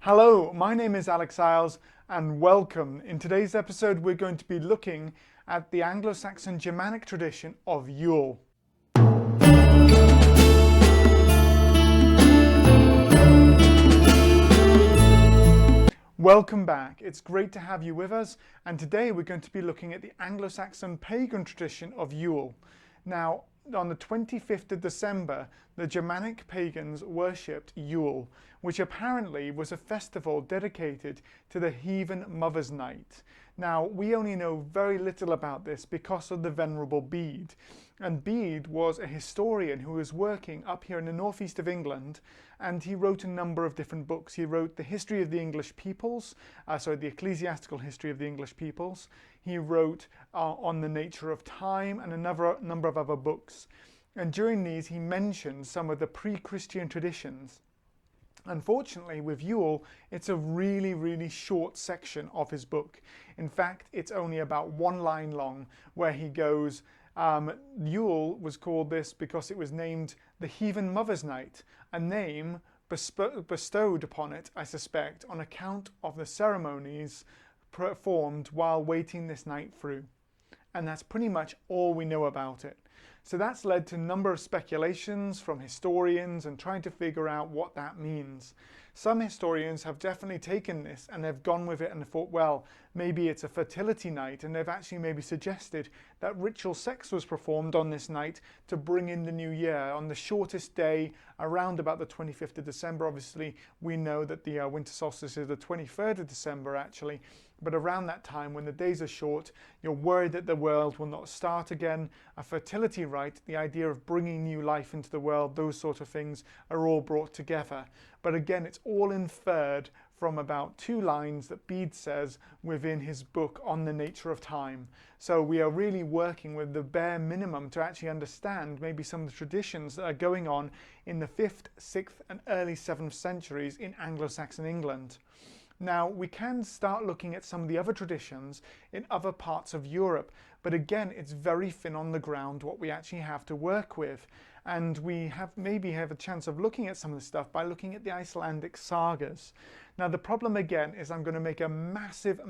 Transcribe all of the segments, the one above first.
Hello, my name is Alex Isles and welcome. In today's episode we're going to be looking at the Anglo-Saxon Germanic tradition of Yule. Welcome back. It's great to have you with us, and today we're going to be looking at the Anglo-Saxon pagan tradition of Yule. Now, on the 25th of December, the Germanic pagans worshipped Yule, which apparently was a festival dedicated to the heathen mother's night. Now, we only know very little about this because of the Venerable Bede. And Bede was a historian who was working up here in the northeast of England, and he wrote a number of different books. He wrote the history of the English peoples, the ecclesiastical history of the English peoples. He wrote on the nature of time and a number of other books. And during these, he mentioned some of the pre-Christian traditions. Unfortunately, with Yule, it's a really short section of his book. In fact, it's only about one line long, where he goes, Yule was called this because it was named the Heathen Mother's Night, a name bestowed upon it, I suspect, on account of the ceremonies performed while waiting this night through. And that's pretty much all we know about it. So that's led to a number of speculations from historians and trying to figure out what that means. Some historians have definitely taken this and they've gone with it and thought, well, maybe it's a fertility night, and they've actually maybe suggested that ritual sex was performed on this night to bring in the new year on the shortest day around about the 25th of December. Obviously, we know that the winter solstice is the 23rd of December actually, but around that time when the days are short, you're worried that the world will not start again. A fertility rite, the idea of bringing new life into the world, those sort of things are all brought together. But again, it's all inferred from about 2 lines that Bede says within his book on the nature of time. So we are really working with the bare minimum to actually understand maybe some of the traditions that are going on in the 5th, 6th and early 7th centuries in Anglo-Saxon England. Now, we can start looking at some of the other traditions in other parts of Europe, but again, it's very thin on the ground what we actually have to work with. And we maybe have a chance of looking at some of the stuff by looking at the Icelandic sagas. Now, the problem again is I'm going to make a massive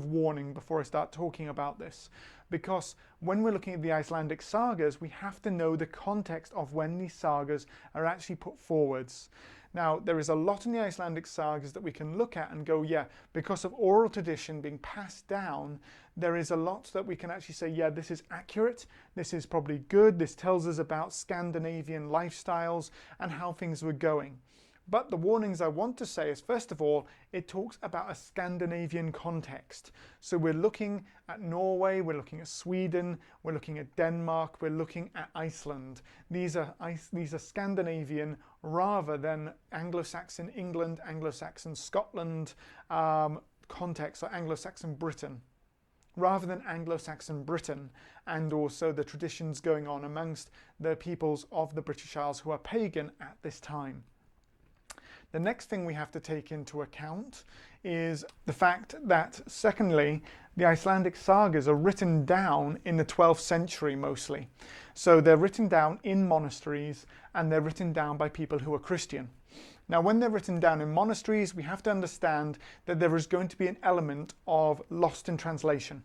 warning before I start talking about this, because when we're looking at the Icelandic sagas, we have to know the context of when these sagas are actually put forwards. Now, there is a lot in the Icelandic sagas that we can look at and go, yeah, because of oral tradition being passed down, there is a lot that we can actually say, yeah, this is accurate, this is probably good, this tells us about Scandinavian lifestyles and how things were going. But the warnings I want to say is, first of all, it talks about a Scandinavian context. So we're looking at Norway, we're looking at Sweden, we're looking at Denmark, we're looking at Iceland. These are Scandinavian rather than Anglo-Saxon England, Anglo-Saxon Scotland context, or Anglo-Saxon Britain. Rather than Anglo-Saxon Britain, and also the traditions going on amongst the peoples of the British Isles who are pagan at this time. The next thing we have to take into account is the fact that, secondly, the Icelandic sagas are written down in the 12th century mostly. So they're written down in monasteries and they're written down by people who are Christian. Now, when they're written down in monasteries, we have to understand that there is going to be an element of lost in translation.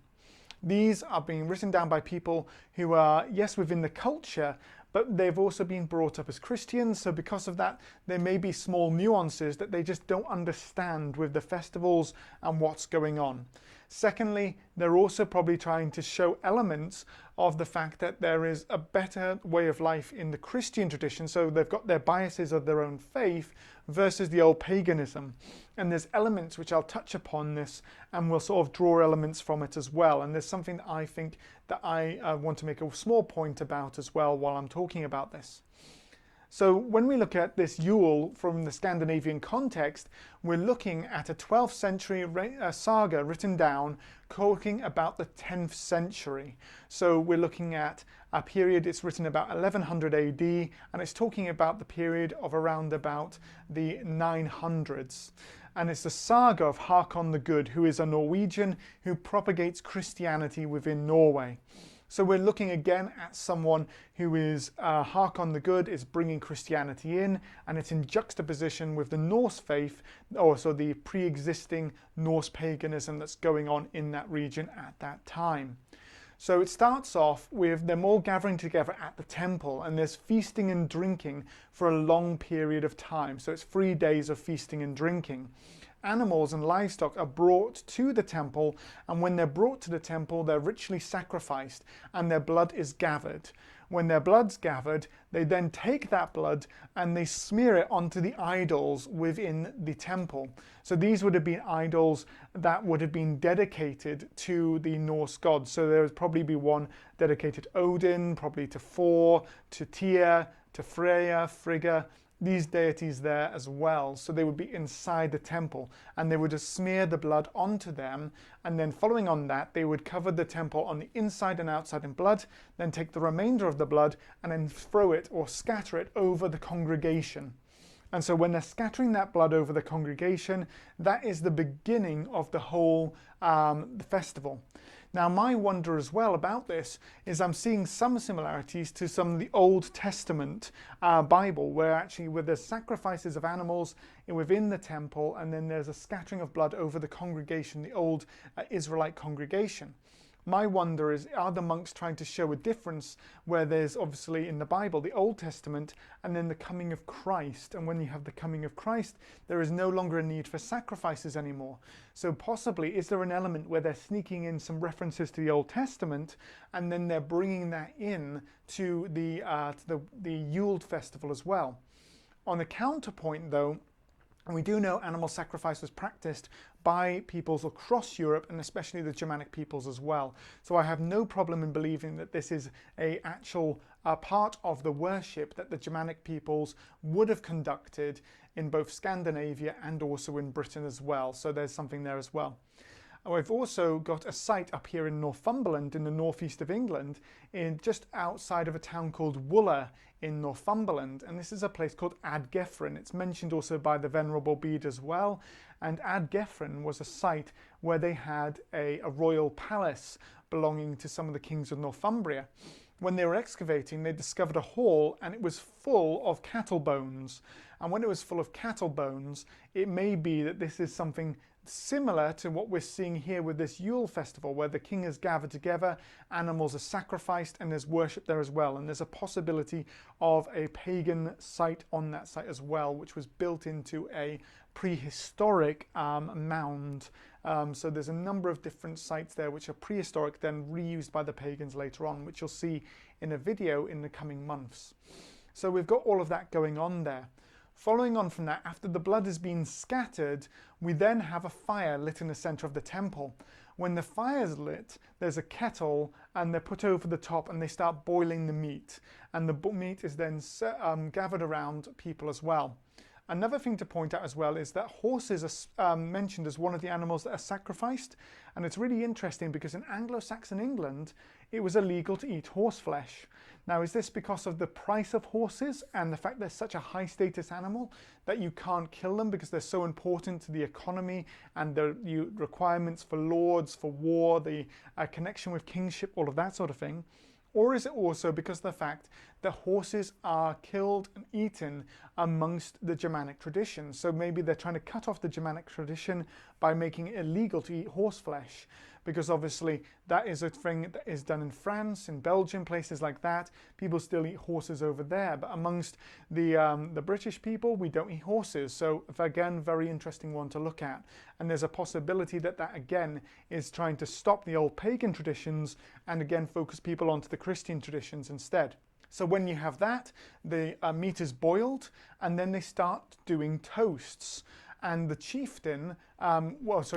These are being written down by people who are, yes, within the culture, but they've also been brought up as Christians, so because of that, there may be small nuances that they just don't understand with the festivals and what's going on. Secondly, they're also probably trying to show elements of the fact that there is a better way of life in the Christian tradition, so they've got their biases of their own faith versus the old paganism. And there's elements which I'll touch upon this and we'll sort of draw elements from it as well. And there's something that I think that I want to make a small point about as well while I'm talking about this. So when we look at this Yule from the Scandinavian context, we're looking at a 12th century saga written down talking about the 10th century. So we're looking at a period, it's written about 1100 AD, and it's talking about the period of around about the 900s. And it's the saga of Hakon the Good, who is a Norwegian who propagates Christianity within Norway. So we're looking again at someone who is Harkon the Good, is bringing Christianity in, and it's in juxtaposition with the Norse faith, also the pre-existing Norse paganism that's going on in that region at that time. So it starts off with them all gathering together at the temple, and there's feasting and drinking for a long period of time. So it's 3 days of feasting and drinking. Animals and livestock are brought to the temple, and when they're brought to the temple, they're ritually sacrificed and their blood is gathered. When their blood's gathered, they then take that blood and they smear it onto the idols within the temple. So these would have been idols that would have been dedicated to the Norse gods. So there would probably be one dedicated Odin, probably to Thor, to Tyr, to Freya, Frigga, these deities there as well. So they would be inside the temple, and they would just smear the blood onto them, and then following on that they would cover the temple on the inside and outside in blood, then take the remainder of the blood and then throw it or scatter it over the congregation. And so when they're scattering that blood over the congregation, that is the beginning of the whole festival. Now, my wonder as well about this is I'm seeing some similarities to some of the Old Testament Bible, where there's sacrifices of animals within the temple, and then there's a scattering of blood over the congregation, the old Israelite congregation. My wonder is, are the monks trying to show a difference where there's obviously in the Bible, the Old Testament, and then the coming of Christ. And when you have the coming of Christ, there is no longer a need for sacrifices anymore. So possibly, is there an element where they're sneaking in some references to the Old Testament, and then they're bringing that in to the Yule festival as well? On the counterpoint though, and we do know animal sacrifice was practiced by peoples across Europe, and especially the Germanic peoples as well. So I have no problem in believing that this is an actual part of the worship that the Germanic peoples would have conducted in both Scandinavia and also in Britain as well. So there's something there as well. We've also got a site up here in Northumberland, in the northeast of England, just outside of a town called Wooler in Northumberland, and this is a place called Ardgefren. It's mentioned also by the Venerable Bede as well, and Ardgefren was a site where they had a royal palace belonging to some of the kings of Northumbria. When they were excavating, they discovered a hall, and it was full of cattle bones. And when it was full of cattle bones, it may be that this is something similar to what we're seeing here with this Yule festival, where the king is gathered together, animals are sacrificed, and there's worship there as well. And there's a possibility of a pagan site on that site as well, which was built into a prehistoric mound. So there's a number of different sites there which are prehistoric, then reused by the pagans later on, which you'll see in a video in the coming months. So we've got all of that going on there. Following on from that, after the blood has been scattered, we then have a fire lit in the center of the temple. When the fire's lit, there's a kettle, and they're put over the top, and they start boiling the meat. And the meat is then gathered around people as well. Another thing to point out as well is that horses are mentioned as one of the animals that are sacrificed. And it's really interesting because in Anglo-Saxon England, it was illegal to eat horse flesh. Now, is this because of the price of horses and the fact they're such a high status animal that you can't kill them because they're so important to the economy and the requirements for lords, for war, the connection with kingship, all of that sort of thing? Or is it also because of the fact that horses are killed and eaten amongst the Germanic tradition? So maybe they're trying to cut off the Germanic tradition by making it illegal to eat horse flesh, because obviously that is a thing that is done in France, in Belgium, places like that. People still eat horses over there, but amongst the British people, we don't eat horses. So again, very interesting one to look at. And there's a possibility that that again is trying to stop the old pagan traditions and again focus people onto the Christian traditions instead. So when you have that, the meat is boiled, and then they start doing toasts. And the chieftain,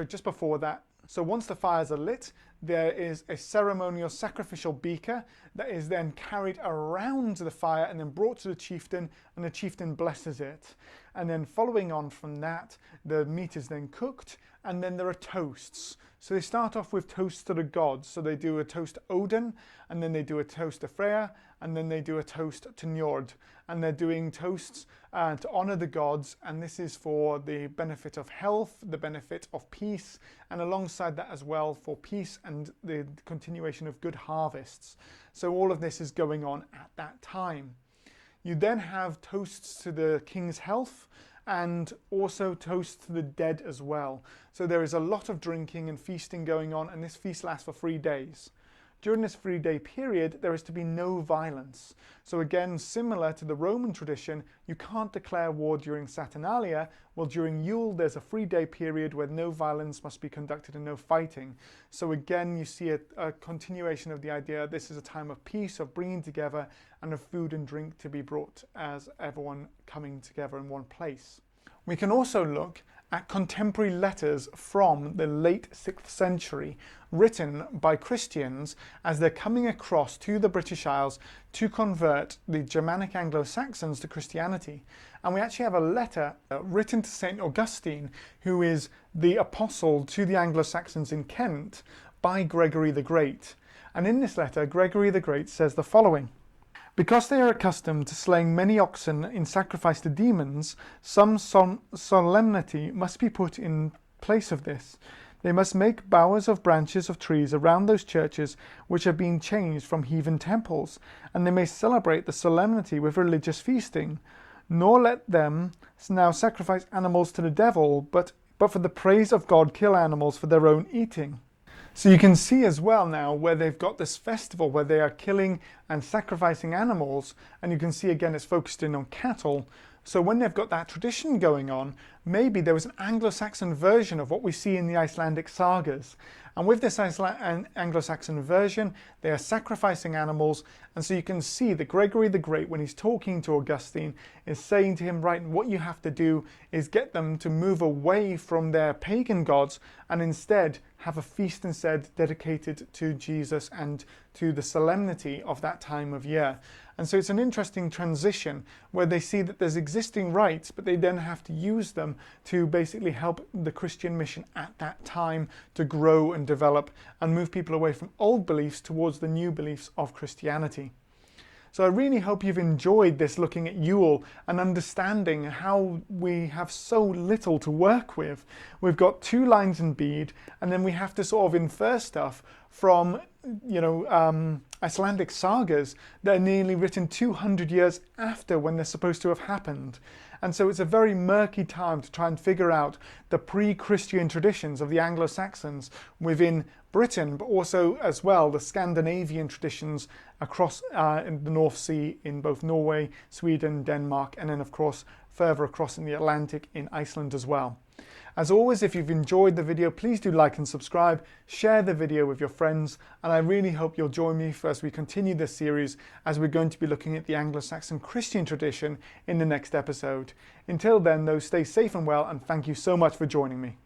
just before that, so once the fires are lit, there is a ceremonial sacrificial beaker that is then carried around the fire and then brought to the chieftain, and the chieftain blesses it. And then following on from that, the meat is then cooked, and then there are toasts. So they start off with toasts to the gods. So they do a toast to Odin, and then they do a toast to Freya, and then they do a toast to Njord. And they're doing toasts to honor the gods, and this is for the benefit of health, the benefit of peace, and alongside alongside that as well for peace and the continuation of good harvests. So all of this is going on at that time. You then have toasts to the king's health and also toasts to the dead as well. So there is a lot of drinking and feasting going on, and this feast lasts for 3 days. During this 3-day period, there is to be no violence. So again, similar to the Roman tradition, you can't declare war during Saturnalia. Well, during Yule, there's a 3-day period where no violence must be conducted and no fighting. So again, you see a continuation of the idea this is a time of peace, of bringing together, and of food and drink to be brought as everyone coming together in one place. We can also look at contemporary letters from the late 6th century written by Christians as they're coming across to the British Isles to convert the Germanic Anglo-Saxons to Christianity. And we actually have a letter written to St. Augustine, who is the apostle to the Anglo-Saxons in Kent, by Gregory the Great. And in this letter, Gregory the Great says the following: "Because they are accustomed to slaying many oxen in sacrifice to demons, some solemnity must be put in place of this. They must make bowers of branches of trees around those churches which have been changed from heathen temples, and they may celebrate the solemnity with religious feasting. Nor let them now sacrifice animals to the devil, but for the praise of God kill animals for their own eating." So you can see as well now where they've got this festival where they are killing and sacrificing animals, and you can see again it's focused in on cattle. So when they've got that tradition going on, maybe there was an Anglo-Saxon version of what we see in the Icelandic sagas. And with this Anglo-Saxon version, they are sacrificing animals. And so you can see that Gregory the Great, when he's talking to Augustine, is saying to him, right, what you have to do is get them to move away from their pagan gods and instead have a feast instead dedicated to Jesus and to the solemnity of that time of year. And so it's an interesting transition where they see that there's existing rites, but they then have to use them to basically help the Christian mission at that time to grow and develop and move people away from old beliefs towards the new beliefs of Christianity. So I really hope you've enjoyed this looking at Yule and understanding how we have so little to work with. We've got 2 lines in Bede, and then we have to sort of infer stuff from, Icelandic sagas that are nearly written 200 years after when they're supposed to have happened. And so it's a very murky time to try and figure out the pre-Christian traditions of the Anglo-Saxons within Britain, but also as well the Scandinavian traditions across in the North Sea in both Norway, Sweden, Denmark, and then of course further across in the Atlantic in Iceland as well. As always, if you've enjoyed the video, please do like and subscribe, share the video with your friends, and I really hope you'll join me as we continue this series as we're going to be looking at the Anglo-Saxon Christian tradition in the next episode. Until then though, stay safe and well, and thank you so much for joining me.